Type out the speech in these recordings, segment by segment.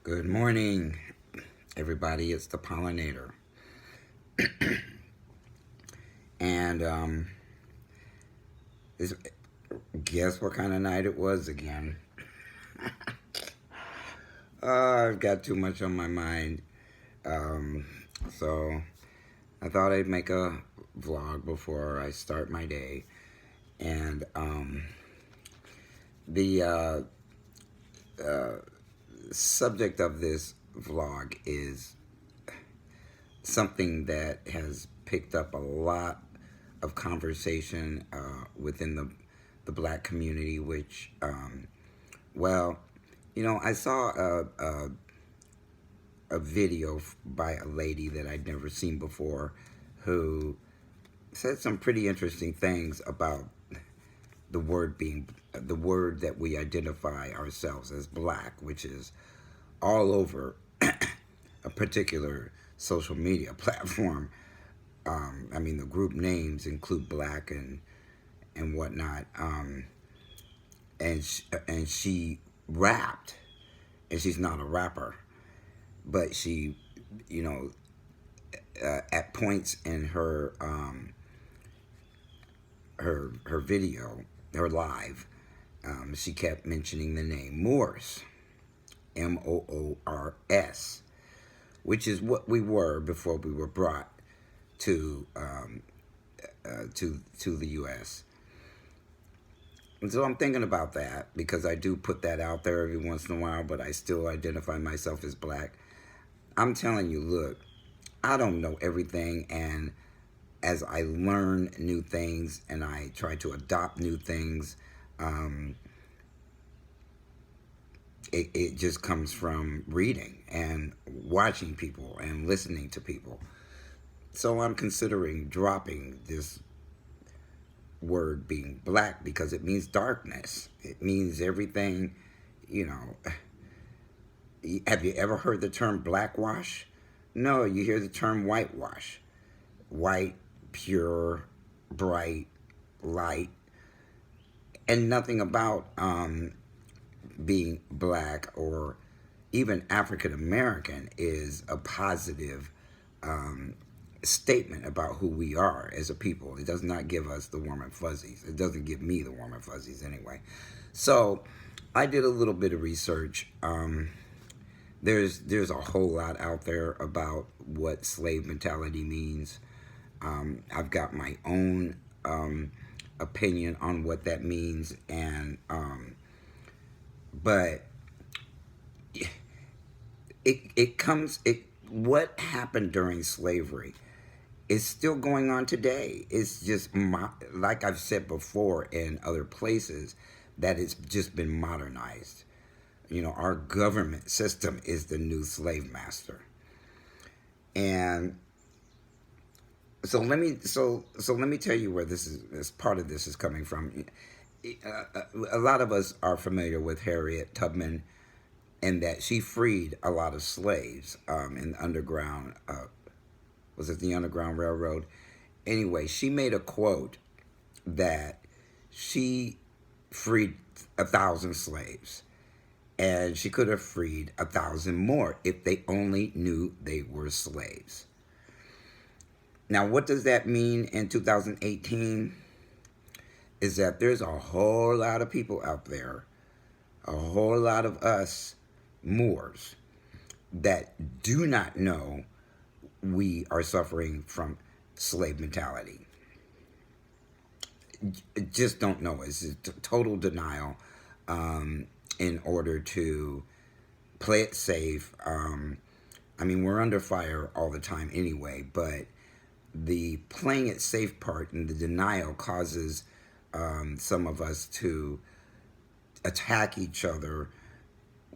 Good morning, everybody. It's the pollinator. And this, guess what kind of night it was again? I've got too much on my mind. Um, so I thought I'd make a vlog before I start my day. And the subject of this vlog is something that has picked up a lot of conversation within the black community, which, well, I saw a video by a lady that I'd never seen before who said some pretty interesting things about the word that we identify ourselves as black, which is all over a particular social media platform. The group names include black and whatnot. And she rapped, and she's not a rapper, but she, at points in her video, her live, she kept mentioning the name Moors, Moors, which is what we were before we were brought to the U.S. And so I'm thinking about that because I do put that out there every once in a while, but I still identify myself as black. I'm telling you, look, I don't know everything, and as I learn new things and I try to adopt new things, it just comes from reading and watching people and listening to people. So I'm considering dropping this word being black because it means darkness. It means everything, you know. Have you ever heard the term blackwash? No, you hear the term whitewash. White, pure, bright, light, and nothing about being black or even African American is a positive statement about who we are as a people. It does not give us the warm and fuzzies. It doesn't give me the warm and fuzzies anyway. So I did a little bit of research. There's a whole lot out there about what slave mentality means. I've got my own opinion on what that means, and but what happened during slavery is still going on today. It's just like I've said before in other places, that it's just been modernized. Our government system is the new slave master. And so let me tell you where this part of this is coming from. A lot of us are familiar with Harriet Tubman, and that she freed a lot of slaves in the underground. Was it the Underground Railroad? Anyway, she made a quote that she freed 1,000 slaves, and she could have freed 1,000 more if they only knew they were slaves. Now, what does that mean in 2018? Is that there's a whole lot of people out there, a whole lot of us Moors, that do not know we are suffering from slave mentality. Just don't know. It's total denial in order to play it safe. We're under fire all the time anyway, but the playing it safe part and the denial causes some of us to attack each other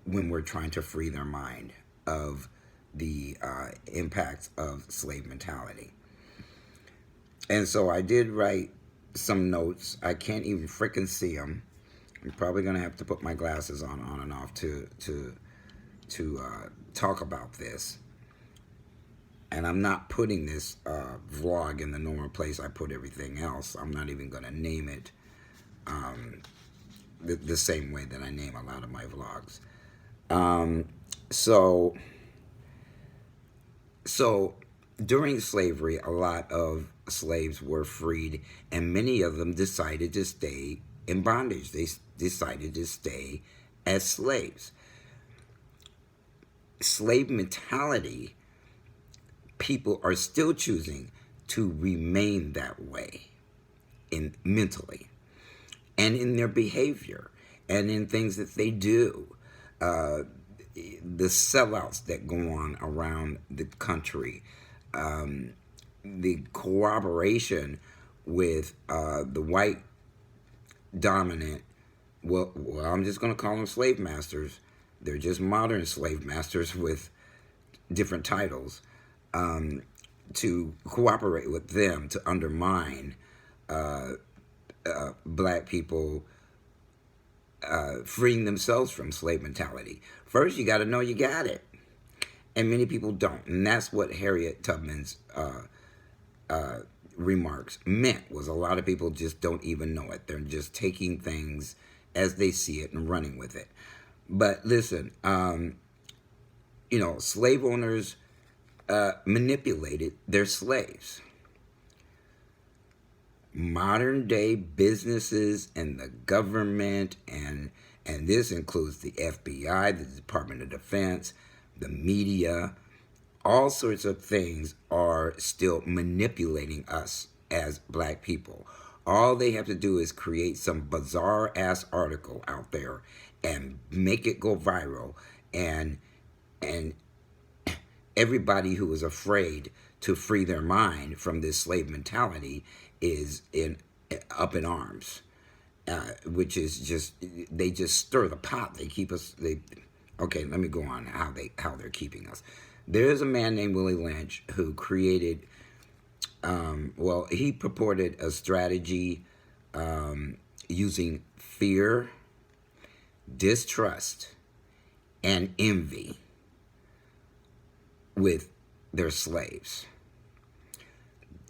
when we're trying to free their mind of the impacts of slave mentality. And so I did write some notes. I can't even freaking see them. I'm probably gonna have to put my glasses on and off to talk about this. And I'm not putting this vlog in the normal place I put everything else. I'm not even gonna name it the same way that I name a lot of my vlogs. So, so during slavery, a lot of slaves were freed, and many of them decided to stay in bondage. They decided to stay as slaves. Slave mentality, people are still choosing to remain that way in mentally and in their behavior and in things that they do. Uh, the sellouts that go on around the country, the cooperation with the white dominant, well, I'm just going to call them slave masters. They're just modern slave masters with different titles, to cooperate with them to undermine black people freeing themselves from slave mentality. First, you got to know you got it. And many people don't. And that's what Harriet Tubman's remarks meant, was a lot of people just don't even know it. They're just taking things as they see it and running with it. But listen, slave owners manipulated their slaves. Modern day businesses and the government, and this includes the FBI, the Department of Defense, the media, all sorts of things are still manipulating us as black people. All they have to do is create some bizarre ass article out there and make it go viral, and everybody who is afraid to free their mind from this slave mentality is up in arms, which is just, they just stir the pot. They keep us. Okay, let me go on how they're keeping us. There's a man named Willie Lynch who created. He purported a strategy using fear, distrust, and envy with their slaves.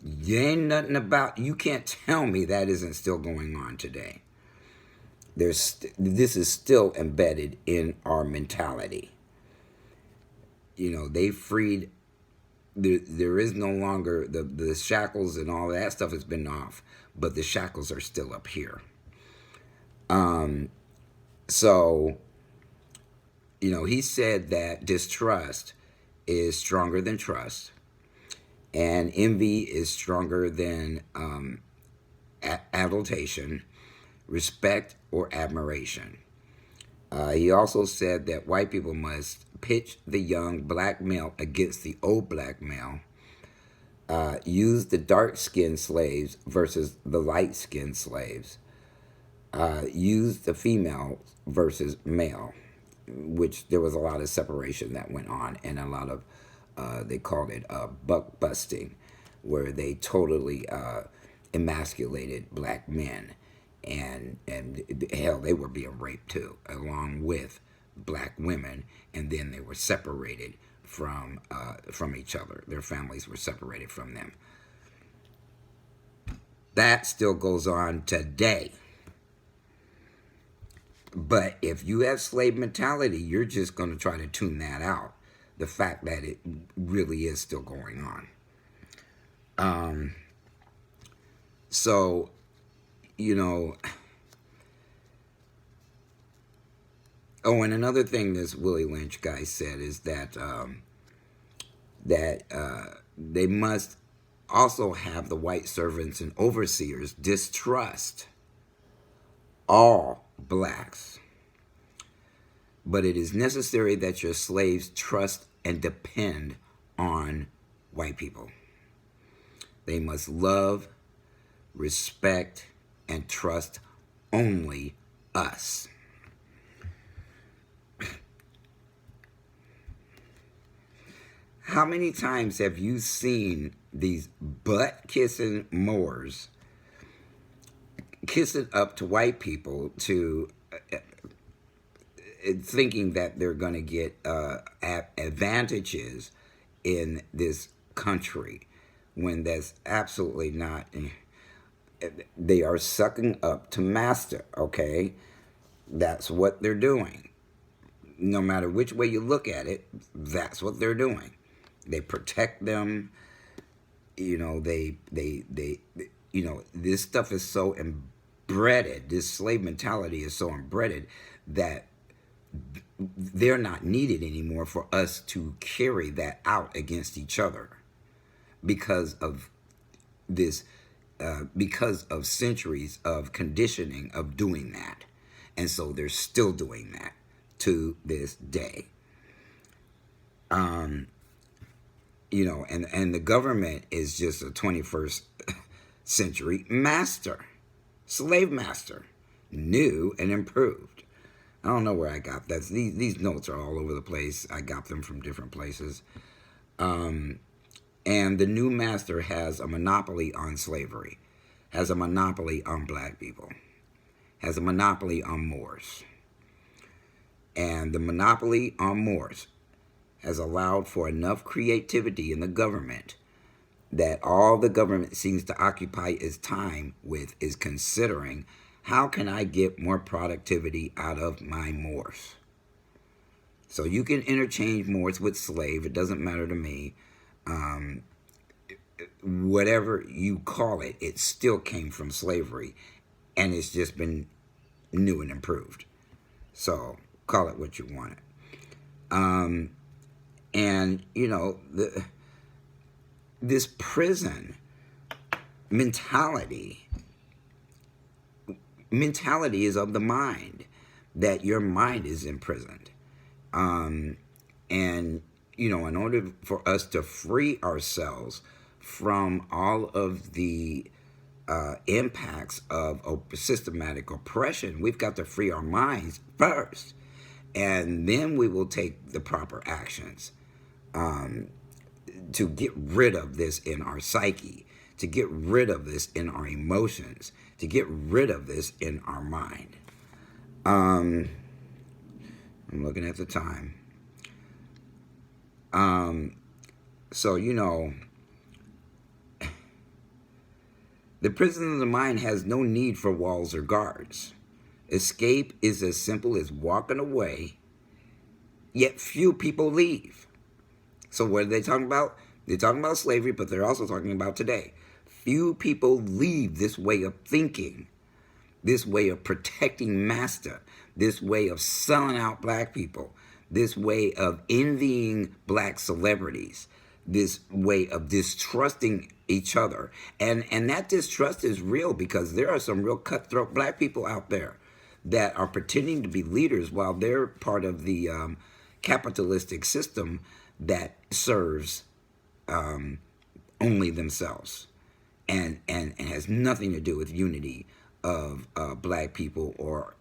You can't tell me that isn't still going on today. This is still embedded in our mentality. They freed, there is no longer, the shackles and all that stuff has been off, but the shackles are still up here. He said that distrust is stronger than trust, and envy is stronger than adulation, respect, or admiration. He also said that white people must pitch the young black male against the old black male, use the dark-skinned slaves versus the light-skinned slaves, use the female versus male, which there was a lot of separation that went on, and a lot of, they called it buck busting, where they totally emasculated black men. And hell, they were being raped too, along with black women, and then they were separated from each other. Their families were separated from them. That still goes on today. But if you have slave mentality, you're just going to try to tune that out. The fact that it really is still going on. And another thing this Willie Lynch guy said is that they must also have the white servants and overseers distrust all blacks. But it is necessary that your slaves trust and depend on white people. They must love, respect, and trust only us. How many times have you seen these butt-kissing Moors kissing up to white people to thinking that they're going to get advantages in this country, when that's absolutely not. They are sucking up to master, okay? That's what they're doing. No matter which way you look at it, that's what they're doing. They protect them. This stuff is so embedded. This slave mentality is so embedded that they're not needed anymore for us to carry that out against each other because of this, because of centuries of conditioning of doing that. And so they're still doing that to this day. And the government is just a 21st century master, slave master, new and improved. I don't know where I got that. These notes are all over the place. I got them from different places. And the new master has a monopoly on slavery, has a monopoly on black people, has a monopoly on Moors. And the monopoly on Moors has allowed for enough creativity in the government that all the government seems to occupy its time with is considering, how can I get more productivity out of my Moors? So you can interchange Moors with slave. It doesn't matter to me. Whatever you call it, it still came from slavery. And it's just been new and improved. So call it what you want it. And, this prison mentality is of the mind, that your mind is imprisoned. And, in order for us to free ourselves from all of the impacts of systematic oppression, we've got to free our minds first. And then we will take the proper actions to get rid of this in our psyche, to get rid of this in our emotions, to get rid of this in our mind. I'm looking at the time. So, the prison of the mind has no need for walls or guards. Escape is as simple as walking away, yet few people leave. So what are they talking about? They're talking about slavery, but they're also talking about today. Few people leave this way of thinking, this way of protecting master, this way of selling out black people, this way of envying black celebrities, this way of distrusting each other. And that distrust is real, because there are some real cutthroat black people out there that are pretending to be leaders while they're part of the capitalistic system that serves only themselves and has nothing to do with unity of black people or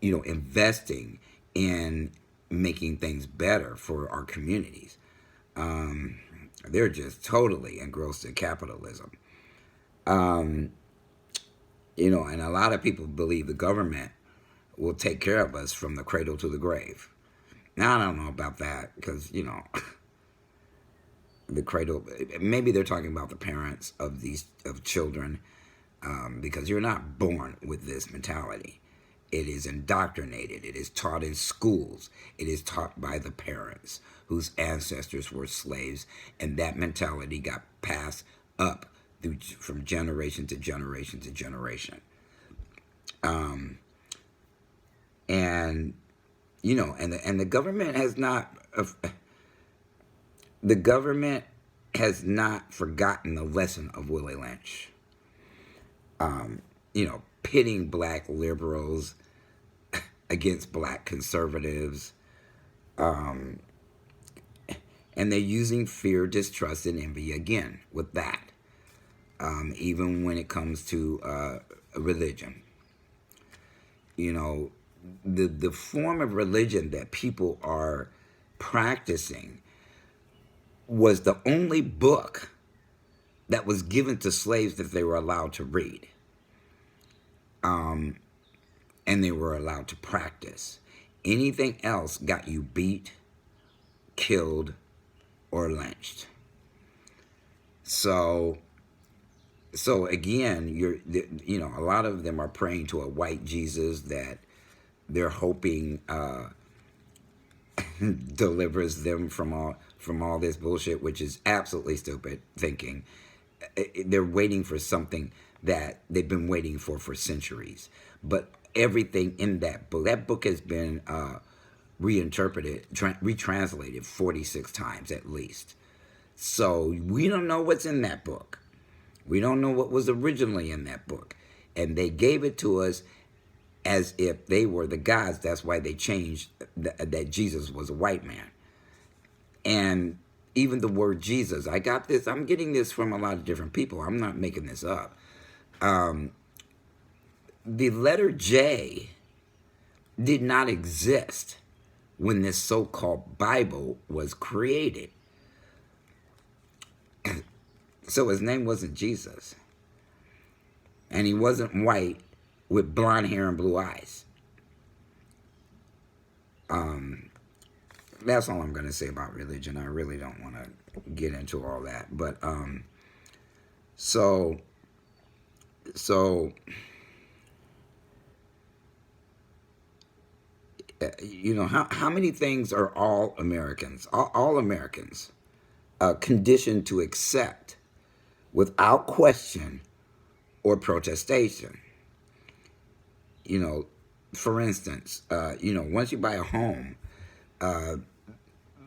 investing in making things better for our communities. They're just totally engrossed in capitalism. And a lot of people believe the government will take care of us from the cradle to the grave. Now, I don't know about that, because, the cradle, maybe they're talking about the parents of children, because you're not born with this mentality. It is indoctrinated. It is taught in schools. It is taught by the parents whose ancestors were slaves, and that mentality got passed up from generation to generation to generation. And the government has not forgotten the lesson of Willie Lynch. Pitting black liberals against black conservatives, and they're using fear, distrust, and envy again with that. Even when it comes to religion, the form of religion that people are practicing was the only book that was given to slaves that they were allowed to read. And they were allowed to practice. Anything else got you beat, killed, or lynched. So again, a lot of them are praying to a white Jesus that they're hoping delivers them from all this bullshit, which is absolutely stupid thinking. They're waiting for something that they've been waiting for centuries. But everything in that book has been reinterpreted, retranslated 46 times at least. So we don't know what's in that book. We don't know what was originally in that book. And they gave it to us as if they were the gods. That's why they changed that Jesus was a white man. And even the word Jesus, I'm getting this from a lot of different people. I'm not making this up. The letter J did not exist when this so-called Bible was created. So his name wasn't Jesus. And he wasn't white with blonde hair and blue eyes. That's all I'm going to say about religion. I really don't want to get into all that. But, so, you know, how many things are all Americans, all Americans, conditioned to accept without question or protestation? You know, for instance, you know, once you buy a home,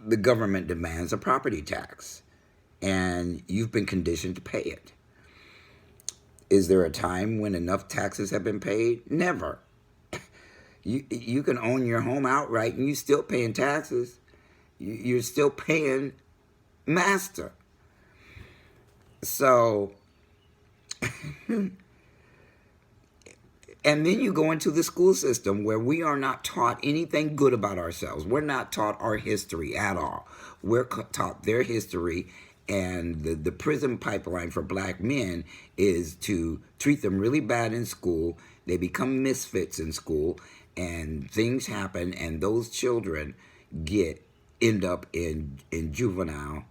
the government demands a property tax, and you've been conditioned to pay it. Is there a time when enough taxes have been paid? Never. You can own your home outright and you're still paying taxes. You're still paying master. So, and then you go into the school system where we are not taught anything good about ourselves. We're not taught our history at all. We're taught their history, and the prison pipeline for black men is to treat them really bad in school. They become misfits in school, and things happen, and those children end up in juvenile,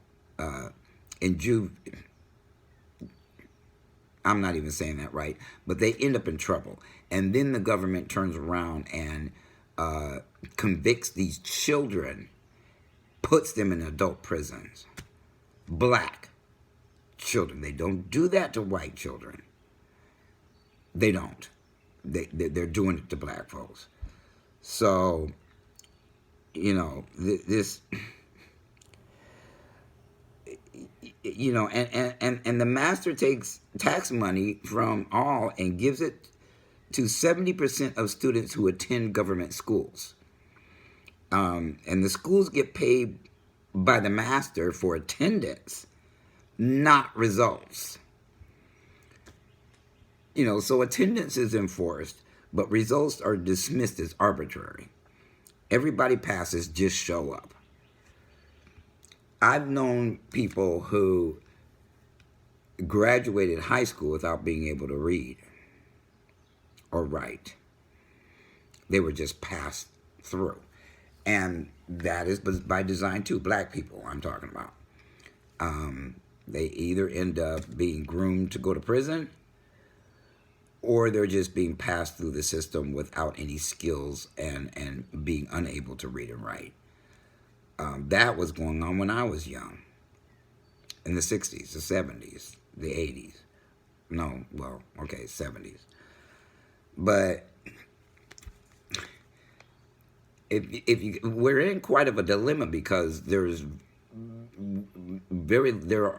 I'm not even saying that right, but they end up in trouble. And then the government turns around and convicts these children, puts them in adult prisons. Black children. They don't do that to white children. They don't. They're doing it to black folks. So, you know, this... You know, and the master takes tax money from all and gives it to 70% of students who attend government schools. And the schools get paid by the master for attendance, not results. You know, so attendance is enforced, but results are dismissed as arbitrary. Everybody passes, just show up. I've known people who graduated high school without being able to read or write. They were just passed through. And that is by design too. Black people I'm talking about. They either end up being groomed to go to prison, or they're just being passed through the system without any skills and being unable to read and write. That was going on when I was young, in the 60s, the 70s, the 80s. No, well, okay, 70s. But we're in quite of a dilemma because there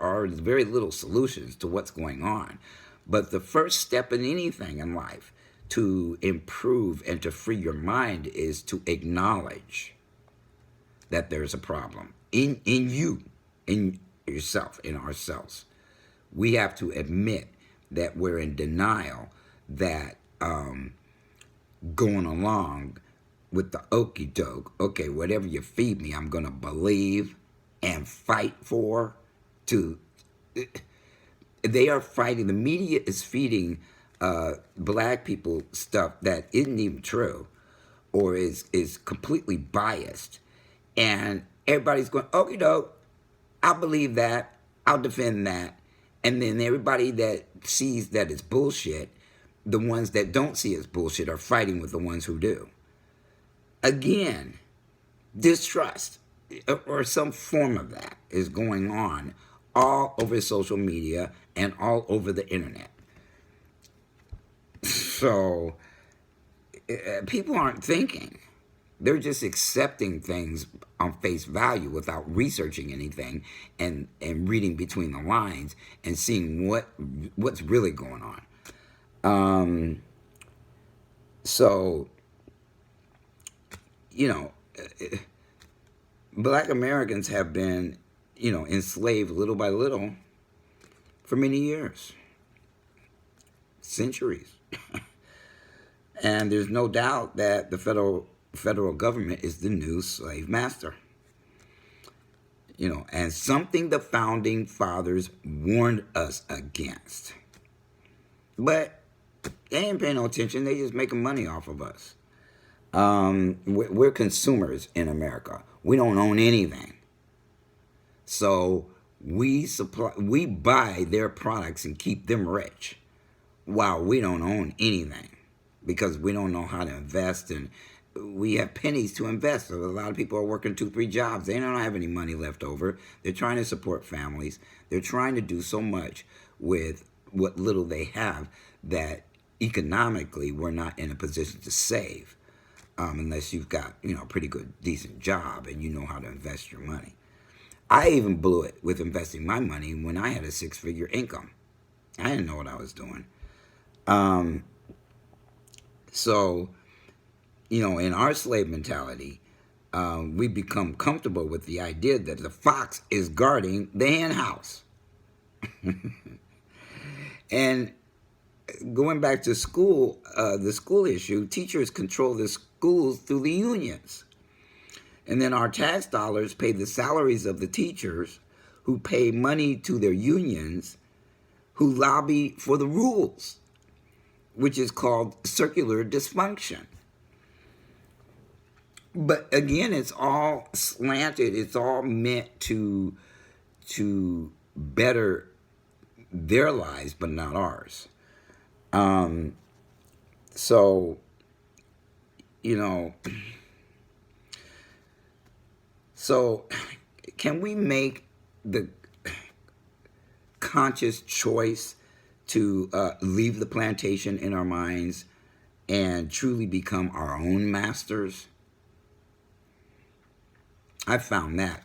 are very little solutions to what's going on. But the first step in anything in life to improve and to free your mind is to acknowledge that there's a problem in you, in yourself, in ourselves. We have to admit that we're in denial, that going along with the okie doke, okay, whatever you feed me, I'm going to believe and fight for. They are fighting, the media is feeding black people stuff that isn't even true or is completely biased. And everybody's going, okie doke, I'll believe that, I'll defend that. And then everybody that sees that it's bullshit, the ones that don't see it's bullshit are fighting with the ones who do. Again, distrust or some form of that is going on all over social media and all over the internet. So people aren't thinking. They're just accepting things on face value without researching anything and reading between the lines and seeing what's really going on. So, you know, black Americans have been, enslaved little by little for many years, centuries. And there's no doubt that the federal government is the new slave master. And something the founding fathers warned us against. But they ain't paying no attention. They just making money off of us. We're consumers in America. We don't own anything. So we buy their products and keep them rich while we don't own anything because we don't know how to invest, and we have pennies to invest. So a lot of people are working 2-3 jobs. They don't have any money left over. They're trying to support families. They're trying to do so much with what little they have that economically we're not in a position to save unless you've got a pretty good, decent job and you know how to invest your money. I even blew it with investing my money when I had a 6-figure income. I didn't know what I was doing. So, in our slave mentality, we become comfortable with the idea that the fox is guarding the hen house. And going back to school, the school issue, teachers control the schools through the unions. And then our tax dollars pay the salaries of the teachers who pay money to their unions who lobby for the rules, which is called circular dysfunction. But again, it's all slanted. It's all meant to better their lives, but not ours. So, so can we make the conscious choice to leave the plantation in our minds and truly become our own masters? I found that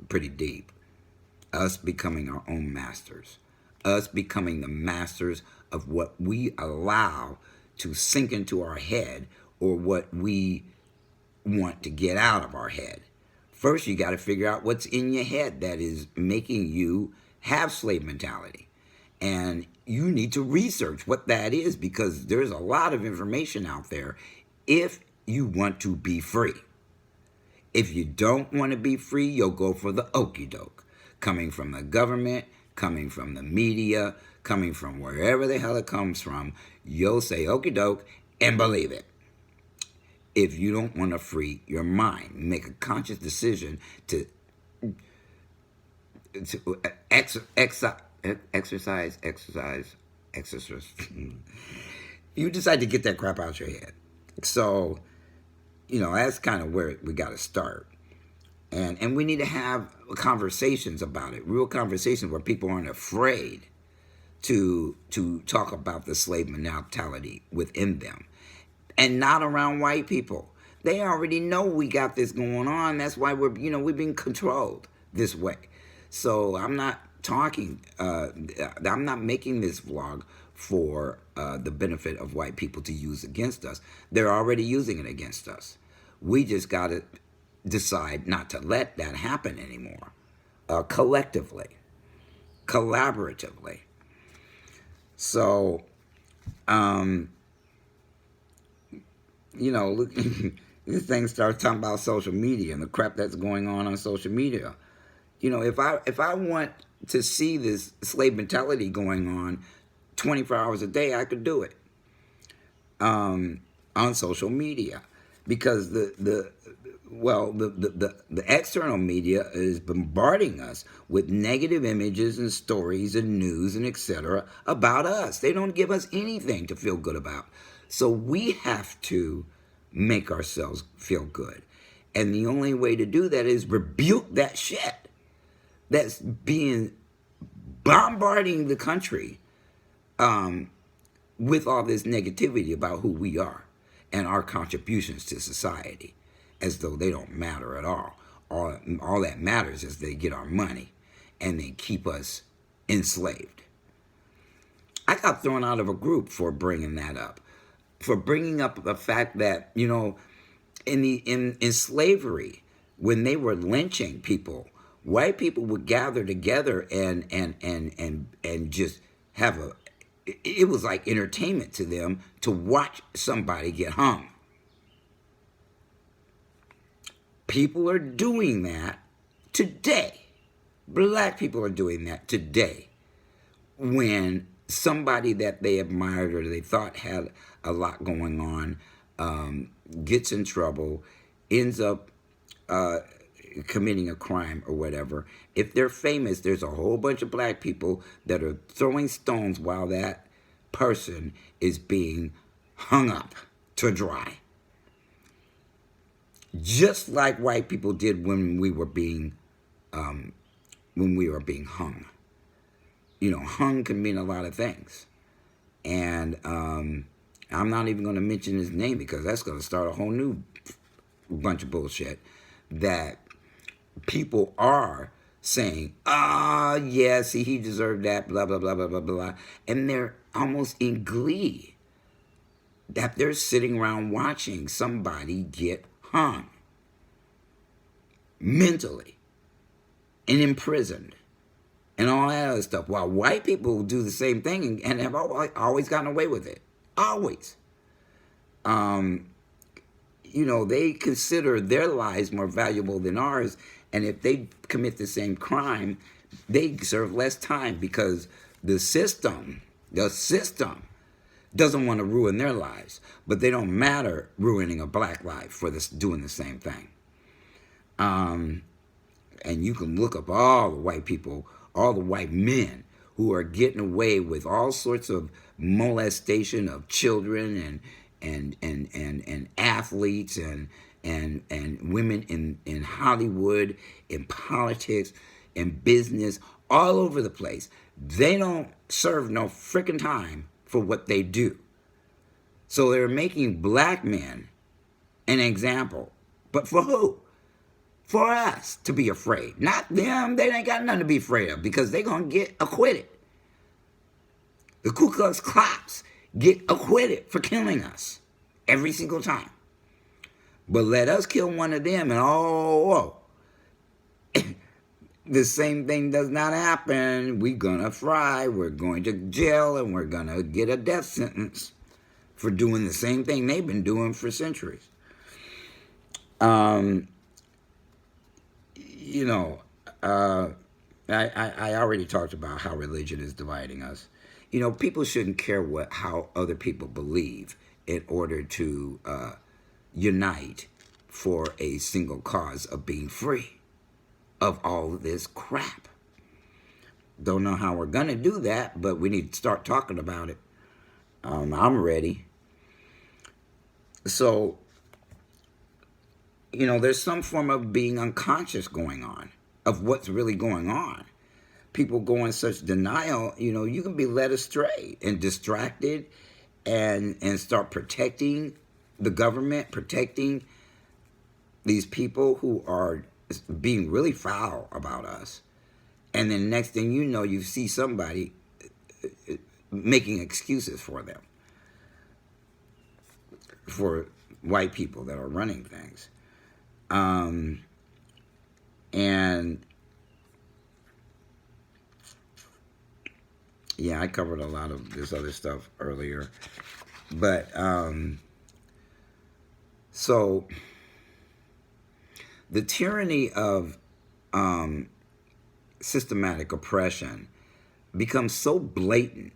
pretty deep. Us becoming our own masters. Us becoming the masters of what we allow to sink into our head or what we want to get out of our head. First, you got to figure out what's in your head that is making you have slave mentality. And you need to research what that is because there's a lot of information out there if you want to be free. If you don't want to be free, you'll go for the okie doke. Coming from the government, coming from the media, coming from wherever the hell it comes from, you'll say okie doke and believe it. If you don't want to free your mind, make a conscious decision to exercise. You decide to get that crap out your head. So, that's kind of where we got to start. And we need to have conversations about it, real conversations where people aren't afraid to talk about the slave mentality within them. And not around white people. They already know we got this going on. That's why we're being controlled this way. So I'm not talking, I'm not making this vlog for the benefit of white people to use against us. They're already using it against us. We just got to decide not to let that happen anymore. Collectively, collaboratively. So, look, this thing starts talking about social media and the crap that's going on social media. If I want to see this slave mentality going on 24 hours a day, I could do it on social media because the external media is bombarding us with negative images and stories and news and etc. about us. They don't give us anything to feel good about. So we have to make ourselves feel good. And the only way to do that is rebuke that shit that's being bombarding the country with all this negativity about who we are and our contributions to society, as though they don't matter at all. All that matters is they get our money and they keep us enslaved. I got thrown out of a group for bringing that up, for bringing up the fact that, you know, in slavery, when they were lynching people, white people would gather together and just have a, it was like entertainment to them to watch somebody get hung. People are doing that today. Black people are doing that today. When somebody that they admired or they thought had a lot going on gets in trouble, ends up committing a crime or whatever, if they're famous, there's a whole bunch of black people that are throwing stones while that person is being hung up to dry. Just like white people did when we were being hung. You know, hung can mean a lot of things. And I'm not even going to mention his name because that's going to start a whole new bunch of bullshit that people are saying, yeah, see, he deserved that, blah, blah, blah, blah, blah, blah. And they're almost in glee that they're sitting around watching somebody get hung mentally and imprisoned and all that other stuff, while white people do the same thing and have always gotten away with it. Always. You know, they consider their lives more valuable than ours, and if they commit the same crime, they serve less time because the system doesn't want to ruin their lives, but they don't matter ruining a black life for this doing the same thing. And you can look up all the white people, all the white men who are getting away with all sorts of molestation of children and athletes and women in Hollywood, in politics, in business, all over the place. They don't serve no freaking time for what they do. So they're making black men an example. But for who? For us to be afraid. Not them. They ain't got nothing to be afraid of because they're going to get acquitted. The Ku Klux Klans get acquitted for killing us every single time. But let us kill one of them and the same thing does not happen. We're going to fry, we're going to jail, and we're going to get a death sentence for doing the same thing they've been doing for centuries. You know, I already talked about how religion is dividing us. You know, people shouldn't care how other people believe in order to unite for a single cause of being free of all of this crap. Don't know how we're going to do that, but we need to start talking about it. I'm ready. So, you know, there's some form of being unconscious going on of what's really going on. People go in such denial, you know, you can be led astray and distracted and start protecting the government, protecting these people who are being really foul about us. And then next thing you know, you see somebody making excuses for them, for white people that are running things. And yeah, I covered a lot of this other stuff earlier. But so the tyranny of systematic oppression becomes so blatant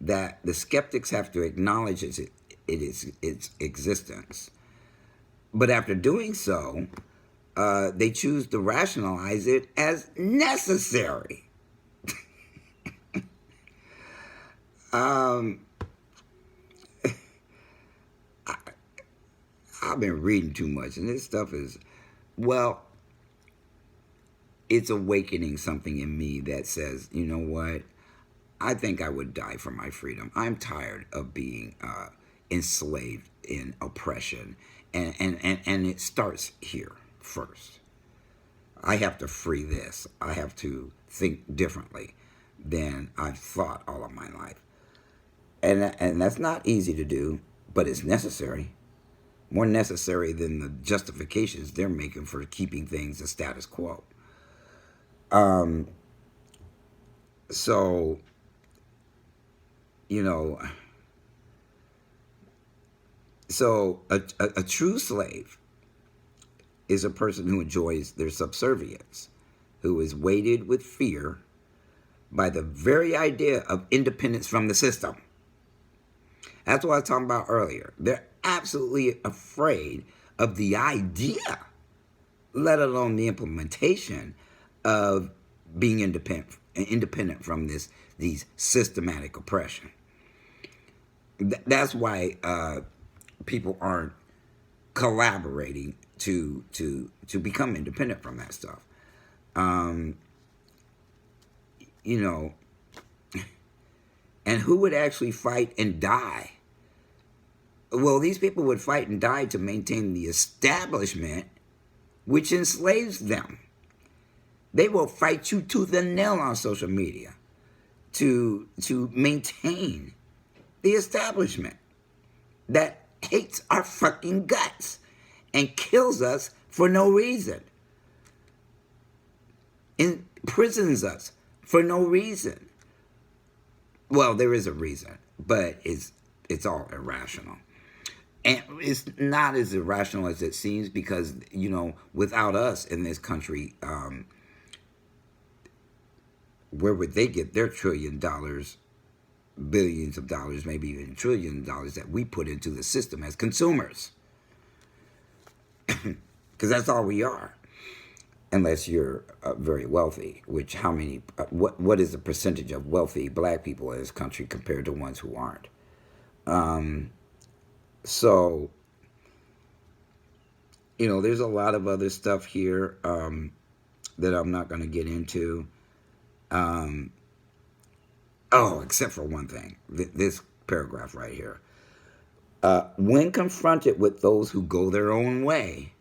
that the skeptics have to acknowledge its existence. But after doing so, they choose to rationalize it as necessary. I'll I've been reading too much, and this stuff is, well, it's awakening something in me that says, you know what? I think I would die for my freedom. I'm tired of being enslaved in oppression. And it starts here first. I have to free this. I have to think differently than I've thought all of my life. And that's not easy to do, but it's necessary. More necessary than the justifications they're making for keeping things the status quo. So, you know, so a true slave is a person who enjoys their subservience, who is weighted with fear by the very idea of independence from the system. That's what I was talking about earlier. They're absolutely afraid of the idea, let alone the implementation of being independent from these systematic oppression. That's why people aren't collaborating to become independent from that stuff. You know, and who would actually fight and die? Well, these people would fight and die to maintain the establishment which enslaves them. They will fight you tooth and nail on social media to maintain the establishment that hates our fucking guts and kills us for no reason, imprisons us for no reason. Well, there is a reason, but it's all irrational. And it's not as irrational as it seems because, you know, without us in this country, where would they get their $1 trillion, billions of dollars, maybe even $1 trillion that we put into the system as consumers? Because that's all we are. Unless you're very wealthy, which how many, what is the percentage of wealthy black people in this country compared to ones who aren't? So, you know, there's a lot of other stuff here that I'm not going to get into. Except for one thing, this paragraph right here. When confronted with those who go their own way,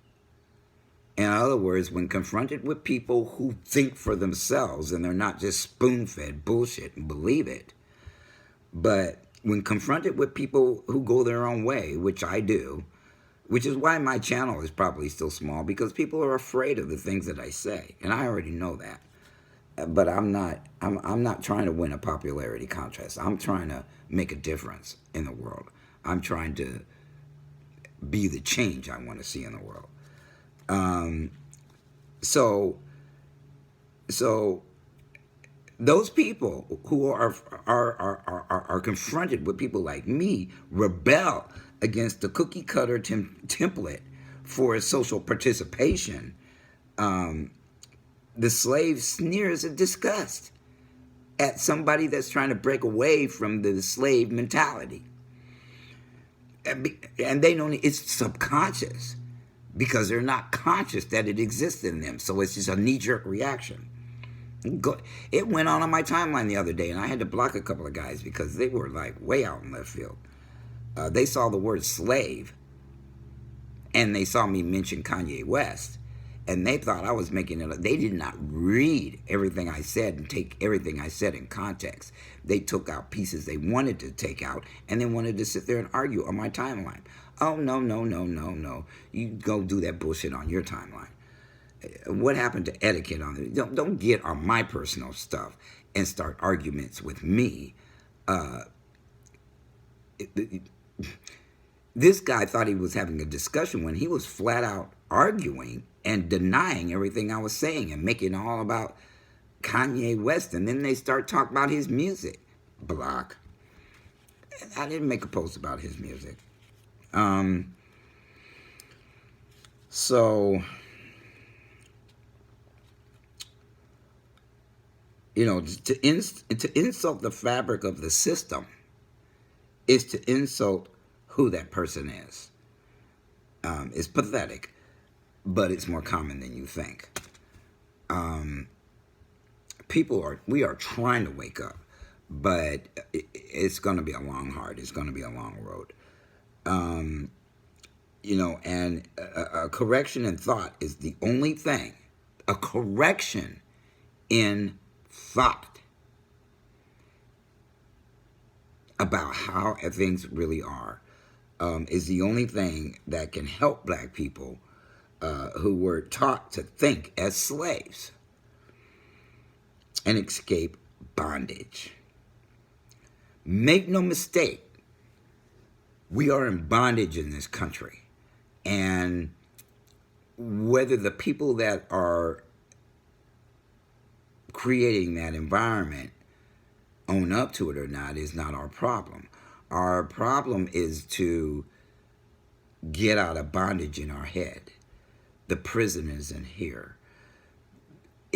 in other words, when confronted with people who think for themselves and they're not just spoon-fed bullshit and believe it, but when confronted with people who go their own way, which I do, which is why my channel is probably still small, because people are afraid of the things that I say, and I already know that. But I'm not trying to win a popularity contest. I'm trying to make a difference in the world. I'm trying to be the change I want to see in the world. So those people who are confronted with people like me rebel against the cookie cutter template for social participation. The slave sneers in disgust at somebody that's trying to break away from the slave mentality. And they don't, it's subconscious because they're not conscious that it exists in them. So it's just a knee-jerk reaction. It went on my timeline the other day, and I had to block a couple of guys because they were like way out in left field. They saw the word slave, and they saw me mention Kanye West, and they thought I was making it. They did not read everything I said and take everything I said in context. They took out pieces they wanted to take out, and they wanted to sit there and argue on my timeline. Oh, no. You go do that bullshit on your timeline. What happened to etiquette on it? Don't get on my personal stuff and start arguments with me. This guy thought he was having a discussion when he was flat out arguing and denying everything I was saying and making it all about Kanye West. And then they start talking about his music. Block. I didn't make a post about his music. So, you know, to insult the fabric of the system is to insult who that person is. It's pathetic, but it's more common than you think. We are trying to wake up, but it's going to be a long hard. It's going to be a long road. And a correction in thought is the only thing. A correction in thought about how things really are is the only thing that can help black people who were taught to think as slaves and escape bondage. Make no mistake, we are in bondage in this country. And whether the people that are creating that environment own up to it or not is not our problem. Our problem is to get out of bondage in our head. The prison is in here.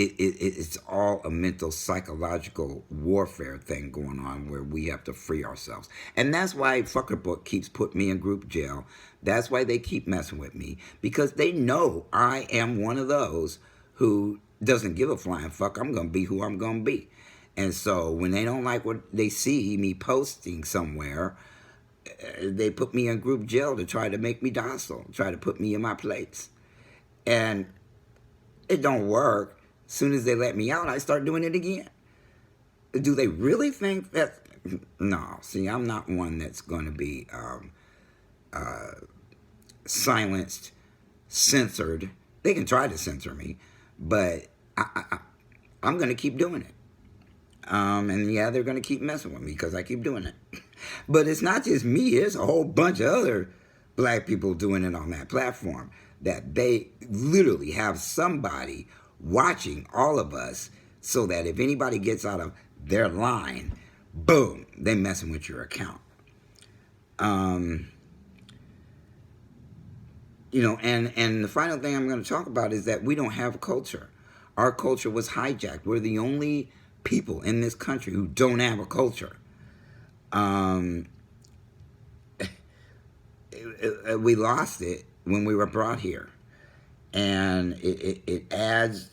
It's all a mental, psychological warfare thing going on where we have to free ourselves. And that's why Fucker Book keeps putting me in group jail. That's why they keep messing with me, because they know I am one of those who doesn't give a flying fuck. I'm going to be who I'm going to be. And so when they don't like what they see me posting somewhere, they put me in group jail to try to make me docile, try to put me in my place. And it don't work. As soon as they let me out, I start doing it again. Do they really think that? No. See, I'm not one that's going to be silenced, censored. They can try to censor me, but I'm going to keep doing it. And yeah, they're going to keep messing with me because I keep doing it. But it's not just me. It's a whole bunch of other black people doing it on that platform, that they literally have somebody watching all of us so that if anybody gets out of their line, boom, they messing with your account. And the final thing I'm going to talk about is that we don't have a culture. Our culture was hijacked. We're the only people in this country who don't have a culture. We lost it when we were brought here. And it adds,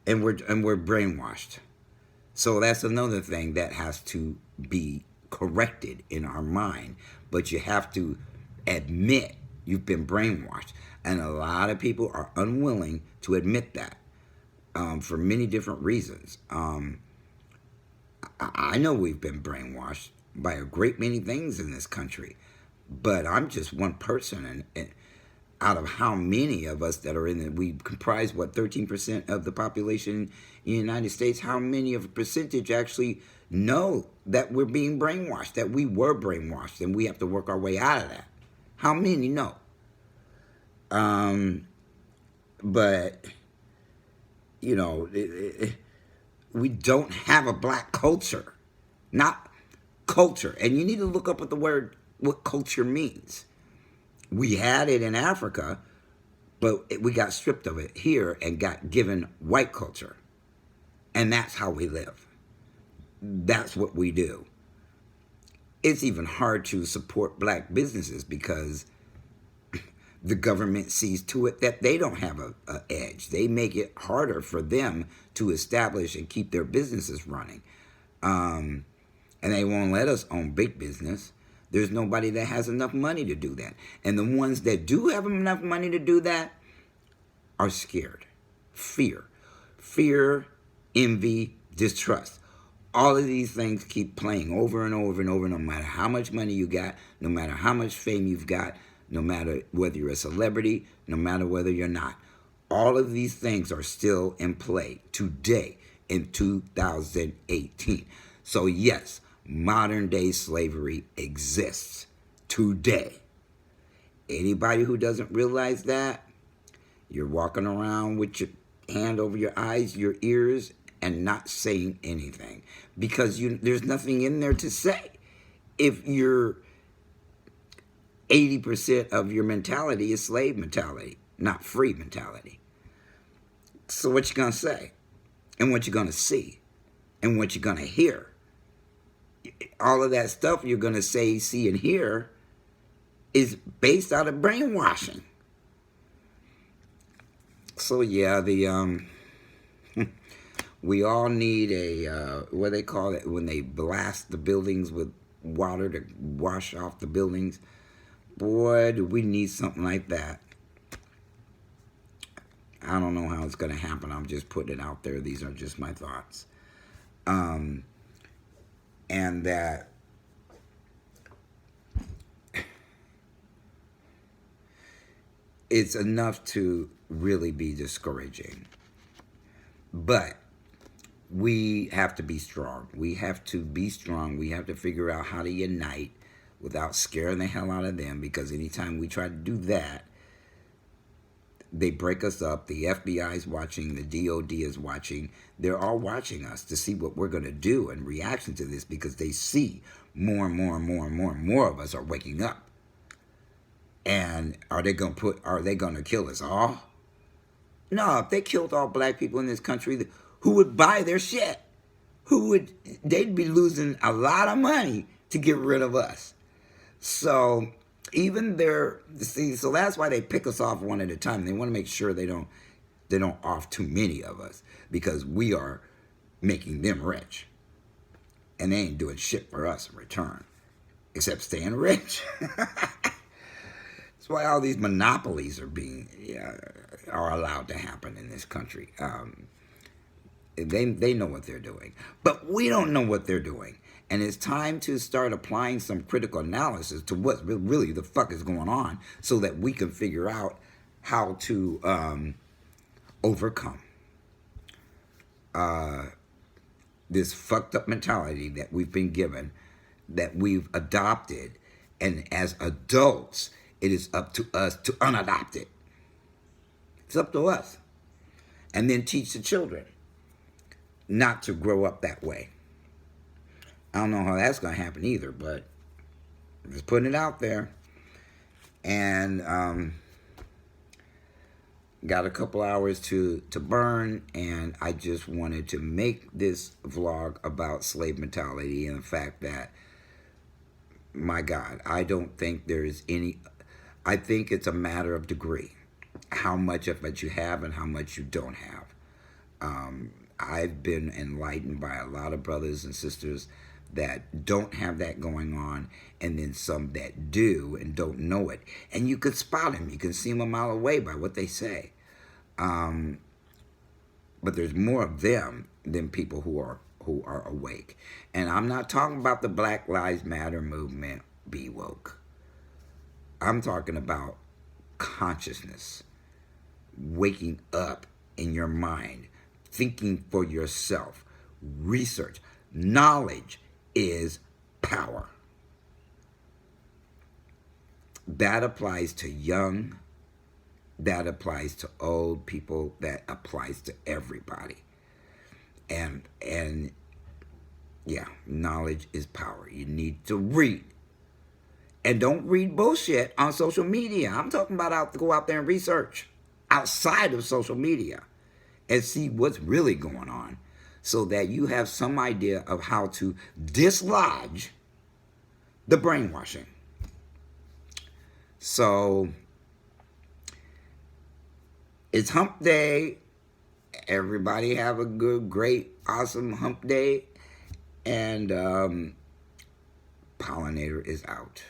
and we're brainwashed. So that's another thing that has to be corrected in our mind. But you have to admit you've been brainwashed, and a lot of people are unwilling to admit that for many different reasons. I know we've been brainwashed by a great many things in this country, but I'm just one person, and out of how many of us that are in it, we comprise, 13% of the population in the United States. How many of a percentage actually know that we're being brainwashed, that we were brainwashed, and we have to work our way out of that? How many know? But, we don't have a black culture. Not culture. And you need to look up what culture means. We had it in Africa, but we got stripped of it here and got given white culture. And that's how we live. That's what we do. It's even hard to support black businesses because the government sees to it that they don't have an edge. They make it harder for them to establish and keep their businesses running. And they won't let us own big business. There's nobody that has enough money to do that. And the ones that do have enough money to do that are scared. Fear, envy, distrust. All of these things keep playing over and over and over, no matter how much money you got, no matter how much fame you've got, no matter whether you're a celebrity, no matter whether you're not. All of these things are still in play today in 2018. So yes, modern day slavery exists today. Anybody who doesn't realize that, you're walking around with your hand over your eyes, your ears, and not saying anything because there's nothing in there to say. If you're 80% of your mentality is slave mentality, not free mentality. So what you gonna say? And what you gonna see? And what you gonna hear? All of that stuff you're gonna say, see, and hear is based out of brainwashing. So yeah, we all need a what they call it when they blast the buildings with water to wash off the buildings. Boy, do we need something like that. I don't know how it's going to happen. I'm just putting it out there. These are just my thoughts. And that it's enough to really be discouraging. But we have to be strong. We have to be strong. We have to figure out how to unite without scaring the hell out of them, because anytime we try to do that, they break us up. The FBI is watching. The DOD is watching. They're all watching us to see what we're going to do in reaction to this, because they see more and more and more and more and more of us are waking up. And are they going to kill us all? No, if they killed all black people in this country, who would buy their shit? They'd be losing a lot of money to get rid of us. So so that's why they pick us off one at a time. They want to make sure they don't off too many of us, because we are making them rich. And they ain't doing shit for us in return, except staying rich. That's why all these monopolies are allowed to happen in this country. They know what they're doing, but we don't know what they're doing. And it's time to start applying some critical analysis to what really the fuck is going on, so that we can figure out how to overcome this fucked up mentality that we've been given, that we've adopted. And as adults, it is up to us to unadopt it. It's up to us. And then teach the children not to grow up that way. I don't know how that's going to happen either, but I'm just putting it out there. And got a couple hours to burn, and I just wanted to make this vlog about slave mentality and the fact that, my God, I don't think there is any... I think it's a matter of degree, how much of it you have and how much you don't have. I've been enlightened by a lot of brothers and sisters that don't have that going on, and then some that do and don't know it. And you could spot them. You can see them a mile away by what they say. But there's more of them than people who are awake. And I'm not talking about the Black Lives Matter movement, be woke. I'm talking about consciousness, waking up in your mind, thinking for yourself, research. Knowledge is power. That applies to young, that applies to old people, that applies to everybody. And yeah, knowledge is power. You need to read. And don't read bullshit on social media. I'm talking about go out there and research outside of social media and see what's really going on, so that you have some idea of how to dislodge the brainwashing. So it's hump day. Everybody have a good, great, awesome hump day. And Pollinator is out.